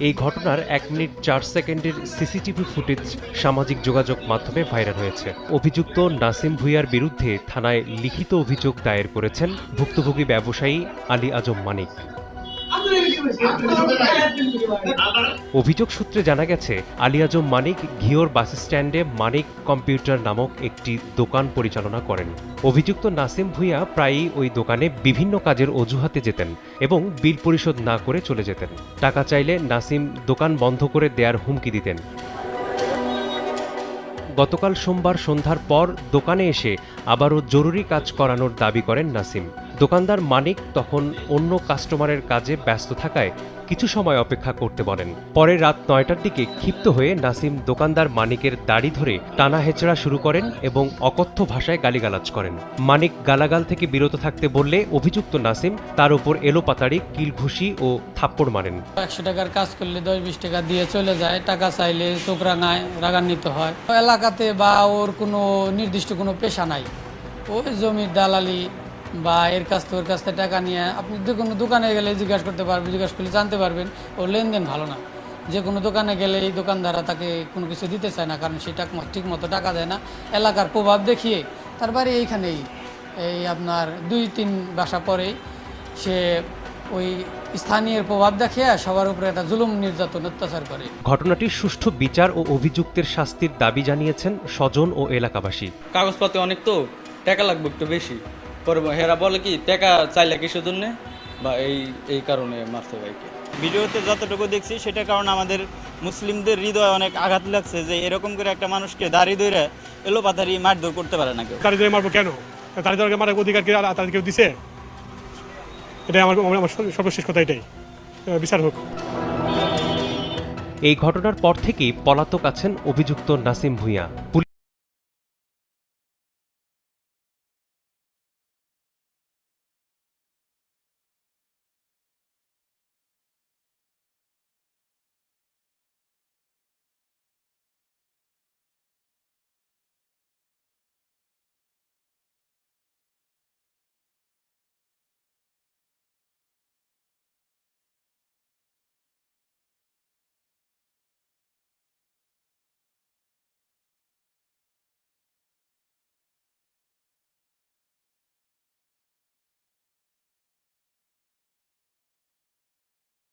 এই ঘটনার 1 মিনিট 4 সেকেন্ডের সিসিটিভি ফুটেজ সামাজিক যোগাযোগ মাধ্যমে ভাইরাল হয়েছে। অভিযুক্ত নাসিম ভূঁইয়ার বিরুদ্ধে থানায় লিখিত অভিযোগ দায়ের করেছেন ভুক্তভোগী ব্যবসায়ী আলী আজম মানিক। অভিযোগ সূত্রে জানা গেছে, আলী আজম মানিক ঘিওর বাস স্ট্যান্ডে মানিক কম্পিউটার নামক একটি দোকান পরিচালনা করেন। অভিযুক্ত নাসিম ভূঁইয়া প্রায়ই ওই দোকানে বিভিন্ন কাজের অজুহাতে যেতেন এবং বিল পরিশোধ না করে চলে যেতেন। টাকা চাইলে নাসিম দোকান বন্ধ করে দেওয়ার হুমকি দিতেন। গতকাল সোমবার সন্ধ্যার পর দোকানে এসে আবারও জরুরি কাজ করানোর দাবি করেন নাসিম। দোকানদার মানিক তখন অন্য কাস্টমারের কাজে ব্যস্ত থাকায় কিছু সময় অপেক্ষা করতে বলেন। পরে রাত 9টার দিকে ক্ষিপ্ত হয়ে নাসিম দোকানদার মানিকের দাড়ি ধরে টানা হেচড়া শুরু করেন এবং অকথ্য ভাষায় গালিগালাজ করেন। মানিক গালাগাল থেকে বিরত থাকতে বললে অভিযুক্ত নাসিম তার উপর এলোপাতাড়ি কিলঘুষি ও থাপ্পড় মারেন। 100 টাকার কাজ করলে 10-20 টাকা দিয়ে চলে যায়, টাকা চাইলে চোখ রাঙায়, রাগান্বিত হয়। এলাকাতে বা ওর কোনো নির্দিষ্ট কোনো পেশা নাই, ওই জমির দালালি বা এর কাছ থেকে ওর কাছ থেকে টাকা নিয়ে আপনি যে কোনো দোকানে গেলে জিজ্ঞাসা করতে পারবেন, জিজ্ঞাসা করলে জানতে পারবেন ওর লেনদেন ভালো না। যে কোনো দোকানে গেলে এই দোকানদাররা তাকে কোনো কিছু দিতে চায় না, কারণ সেটা ঠিক মতো টাকা দেয় না। এলাকার প্রভাব দেখিয়ে তার বাড়ি এইখানেই, এই আপনার 2-3 বাসা পরেই সে ওই স্থানীয় প্রভাব দেখিয়ে সবার উপরে একটা জুলুম নির্যাতন অত্যাচার করে। ঘটনাটির সুষ্ঠু বিচার ও অভিযুক্তের শাস্তির দাবি জানিয়েছেন স্বজন ও এলাকাবাসী। কাগজপত্র অনেক তো টাকা লাগবে একটু বেশি, হেরা বলে কি টাকা চাইলে কিসের জন্য বা এই কারণে মারছে ভাইকে। ভিডিওতে যতটুকু দেখছি সেটা কারণ আমাদের মুসলিমদের হৃদয়ে অনেক আঘাত লাগছে যে এরকম করে একটা মানুষকে দাড়ি ধরে এলোপাতাড়ি মারধর করতে পারে না কেউ। দাড়ি ধরে মারবো কেন? দাড়ি ধরে মারার অধিকার কি তাদের কেউ দিছে? এটাই আমার সর্বশেষ কথা, এটাই বিচার হোক। এই ঘটনার পর থেকেই পলাতক আছেন অভিযুক্ত নাসিম ভূঁইয়া।